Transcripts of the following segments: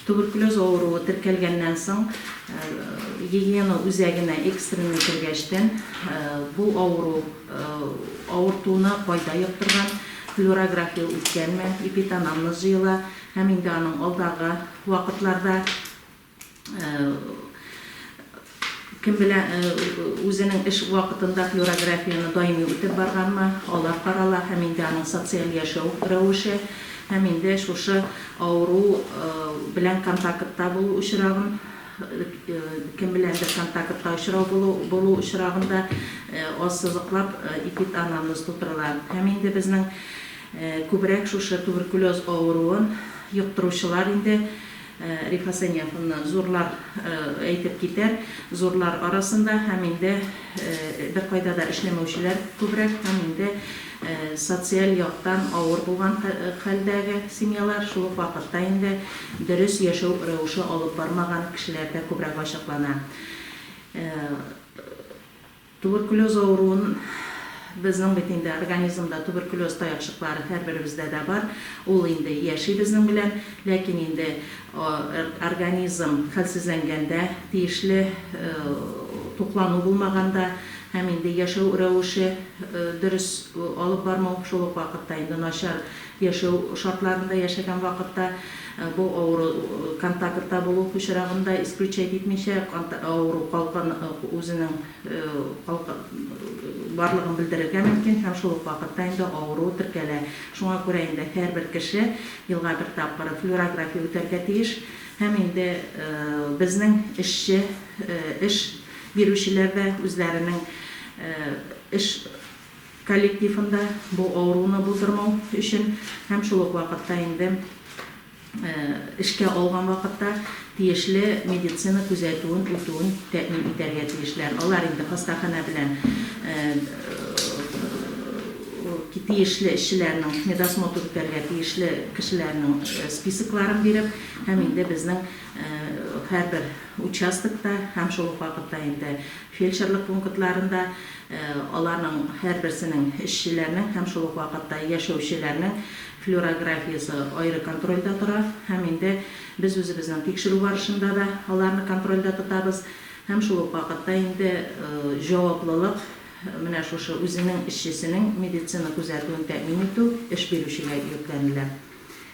Tubberkuloz ауруы теркәлгәннән соң гигиена үзәгенә экстренный кергәчтән бу ауру авыртуына файда яктырган флюорография үткәнме, эпитанамнез җыела һәм инде аның алдагы вакытларда кем белән үзенең эш вакытында флюорографияны даими үтеп барганмы, алар карала һәм инде аның социаль яшәү рәвеше һәм инде шушы ауру белән контактта булу очрагын кем беләндер контактта булу очрагында ассызыклап эпитанамнез тутырыла. Һәм инде безнең күбрәк шушы туберкулез авыруын йоктыручылар инде Рифасаньевны зурлар әйтеп китәр, зурлар арасында һәм инде бер кайда да эшләмәүчеләр күбрәк һәм инде социаль яктан авыр булган хәлдәге семьялар шул ук вакытта инде дөрес яшәү рәвеше алып бармаган кешеләрдә күбрәк ачыклана. Туберкулез авыруын безнең бит инде организмда туберкулез таякчыклары һәрберебездә дә бар. Ул инде яши безнең белән, ләкин инде организм хәлсезләнгәндә, тиешле туклану булмаганда һәм инде яшәү рәвеше дөрес алып бармау шул ук вакытта инде начар яшәү шартларында яшәгән вакытта бу авыру контактта булу очрагында исключать итмичә авыру калган үзенең барлыгын белдерергә мөмкин һәм шул ук вакытта инде авыру теркәлә. Шуңа күрә инде һәрбер кеше елга бер тапкыр флюорография үтәргә тиеш һәм инде безнең эш бирүчеләр дә үзләренең эш коллективында бу авыруны булдырмау өчен һәм шул ук вакытта инде эшкә алган вакытта тиешле медицина күзәтүен үтүен тәэмин итәргә тиешләр. Алар инде хастахана белән тиешле эшчеләрнең медосмотр үтәргә тиешле кешеләрнең списокларын биреп һәм инде безнең һәрбер участокта һәм шул ук вакытта инде фельдшерлык пунктларында аларның һәрберсенең эшчеләрнең һәм шул ук вакытта яшәүчеләрнең флюорографиясы аеры контрольдә тора һәм инде без үзебезнең тикшерү барышында да аларны контрольдә тотабыз һәм шул ук вакытта инде җаваплылык менә шушы үзенең эшчесенең медицина күзәтүен тәэмин итү эш бирүчегә йөкләнелә.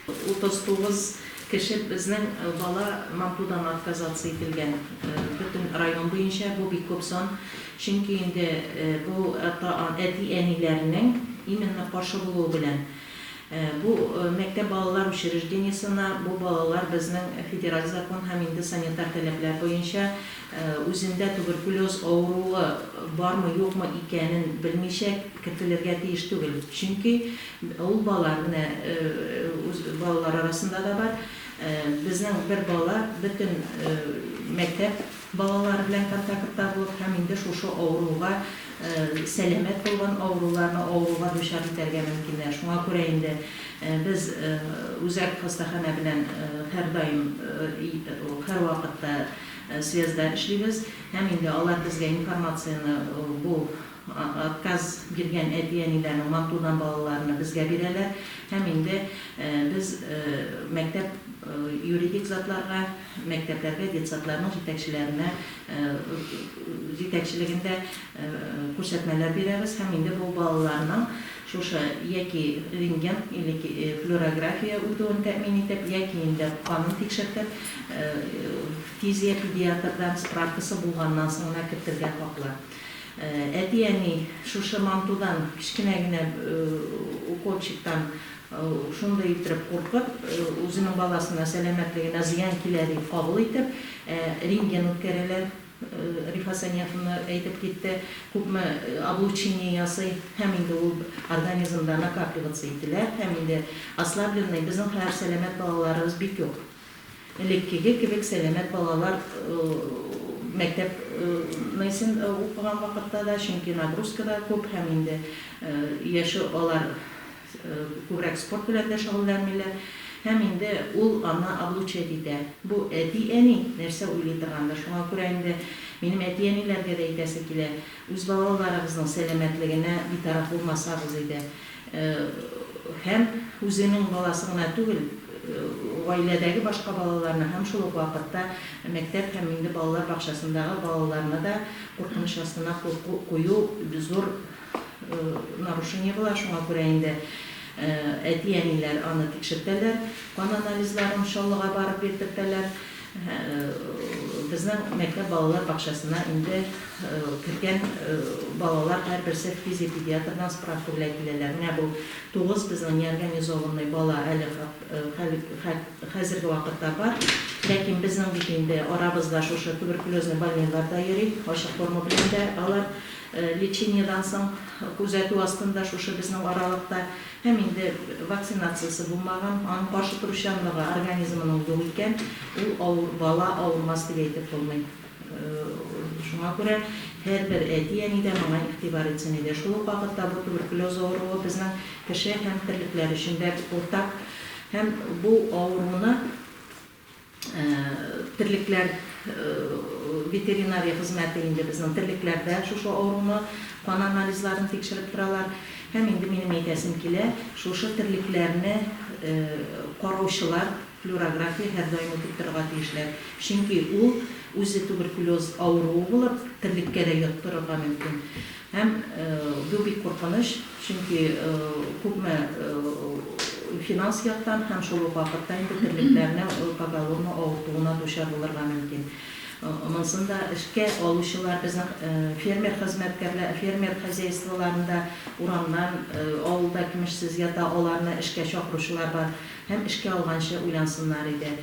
39 кеше безнең бала мантудан отказация ителгән бөтен район буенча бу бик күп сан, чөнки инде бу әти-әниләрнең именно каршы булуы белән бу мәктәп балалар учреждениесына бу балалар безнең федераль закон һәм инде санитар таләпләр буенча үзендә туберкулез авыруы бармы юкмы икәнен белмичә кертелергә тиеш түгел. Чөнки ул балалар менә балалар арасында да бар. Безнең бер бала бөтен мәктәп балалары белән контактта булып һәм инде шушы авыруга сәламәт булган авыруга дучар итәргә мөмкин. Шуңа күрә инде без үзәк хастахана белән һәр даим һәр вакытта связьда эшлибез һәм инде алар безгә информацияны бу отказ биргән әти-әниләрнең мантудан балаларны безгә бирәләр һәм инде без мәктәп юридик затларга, мәктәпләргә детсатларның җитәкчелегендә күрсәтмәләр бирәбез һәм инде бу балаларның шушы яки рентген или флюорография үтүен тәэмин итеп, яки инде канын тикшертеп, физия педиатрдан справкасы булганнан соң кертергә хаклы. Әти-әни шушы мантудан кичкенә генә укольчиктан шундай итеп куркып, үзенең баласына сәламәтлегенә зыян килә дип кабул итеп, рентген үткәрәләр. Рифасаньевны әйтеп китте, күпме облучение ясый һәм инде ул организмда накапливаться ителә һәм инде ослабленный безнең һәр сәламәт балаларыбыз бик юк. Элеккеге кебек сәламәт балалар мәктәп нәрсен укыган вакытта да, чөнки нагрузка да күп һәм инде яше алар күбрәк спорт белән дә шөгыльләнмиләр һәм инде ул аны облучать итә. Бу әти-әни нәрсә уйлый торганда, шуңа күрә инде минем әти-әниләргә дә әйтәсе килә, үз балаларыбызның сәламәтлегенә битараф булмасагыз иде. Һәм үзенең баласы гына түгел, гаиләдәге башка балаларына һәм шул ук вакытта мәктәп һәм инде балалар бакчасындагы балаларына да куркыныч астына кую зур нарушение була. Шуңа күрә инде әти-әниләр аны тикшертәләр, кан анализларын шаллыга барып биртертәләр. Безнең мәктәп балалар бакчасына инде кергән балалар һәрберсе физиопедиатрдан справка белән киләләр. Менә бу 9 безнең неорганизованный бала әле хәзерге вакытта бар. Ләкин безнең бит инде арабызда шушы туберкулезный больнийларда йөри, ачык форма белән дә алар лечениедан соң күзәтү астында шушы безнең аралыкта. Һәм инде вакцинациясы булмаган, аның каршы туручанлыгы организмының юк икән, ул бала авырмас дип әйтеп булмый. Шуңа күрә һәрбер әти-әни дә моңа игътибар итсен иде. Шул ук вакытта бу туберкулез авыруы безнең кеше һәм терлекләр өчен дә уртак. Һәм бу авыруны терлекләр ветеринария хезмәте инде безнең терлекләрдә шушы авыруны кан анализларын тикшереп торалар. Һәм инде минем әйтәсем килә, шушы терлекләрне караучылар флюорография һәр даим үтеп торырга тиешләр. Чөнки ул үзе туберкулез авыруы булып, терлеккә дә йоттырырга мөмкин. Һәм бу бик куркыныч, чөнки күпме финанс яктан һәм шул ук вакытта инде терлекләрне поголовно авыртуына дучар булырга мөмкин. Монсында эшкә алучылар безнең фермер хезмәткәрләр, фермер хозяйстволарында урамнан авылда кимешсез ята, аларны эшкә чакыручылар бар. Һәм эшкә алганчы уйлансыннар иде.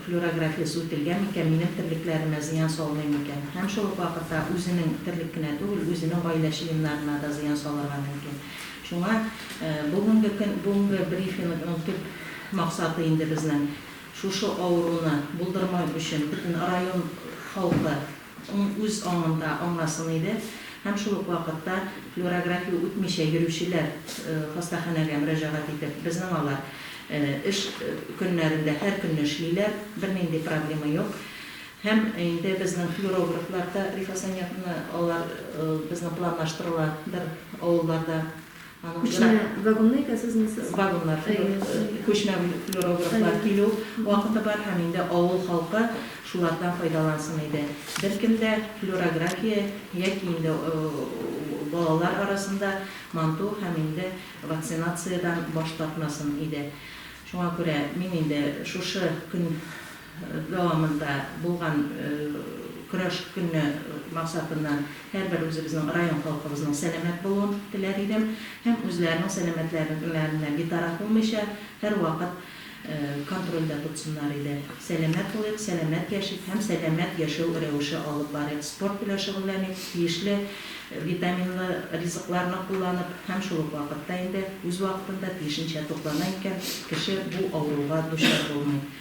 Флюорографиясы үтелгән микән, минем терлекләремә зыян салмый микән. Һәм шул ук вакытта үзенең терлек кенә түгел, үзенең гаилә членнарына да зыян салырга мөмкин. Шуңа бүгенге брифингның төп максаты инде безнең шушы авыруны булдырмау өчен бөтен район халкы үз аңында аңласын иде. Һәм шул ук вакытта флюорография үтмичә йөрүчеләр хастаханәгә мөрәҗәгать итеп, безнең алар эш көннәрендә һәр көнне эшлиләр, бернинди проблема юк. Һәм инде безнең флюорографларда рифасанятны алар безнең планлаштырыладыр авылларда. Вагонный кәсезмесез? Вагоннар, күчмә флюорографлар килү вакыты бар һәм инде авыл халкы шулардан файдалансын иде. Беркем дә флюорография яки инде балалар арасында манту һәм инде вакцинациядан баш тартмасын иде. Шуңа күрә мин инде шушы көн дәвамында булган көрәш көнне максатыннан һәрбер үзебезнең район халкыбызның сәламәт булуын теләр идем. Һәм үзләренең сәламәтләренә битараф булмыйча һәр вакыт контрольдә тотсыннар иде. Сәламәт булыйк, сәламәт яшик һәм сәламәт яшәү рәвеше алып барыйк. Спорт белән шөгыльләник, тиешле витаминлы ризыкларны кулланып, һәм шул ук вакытта инде үз вакытында тиешенчә туклана икән, кеше бу авыруга дучар булмый.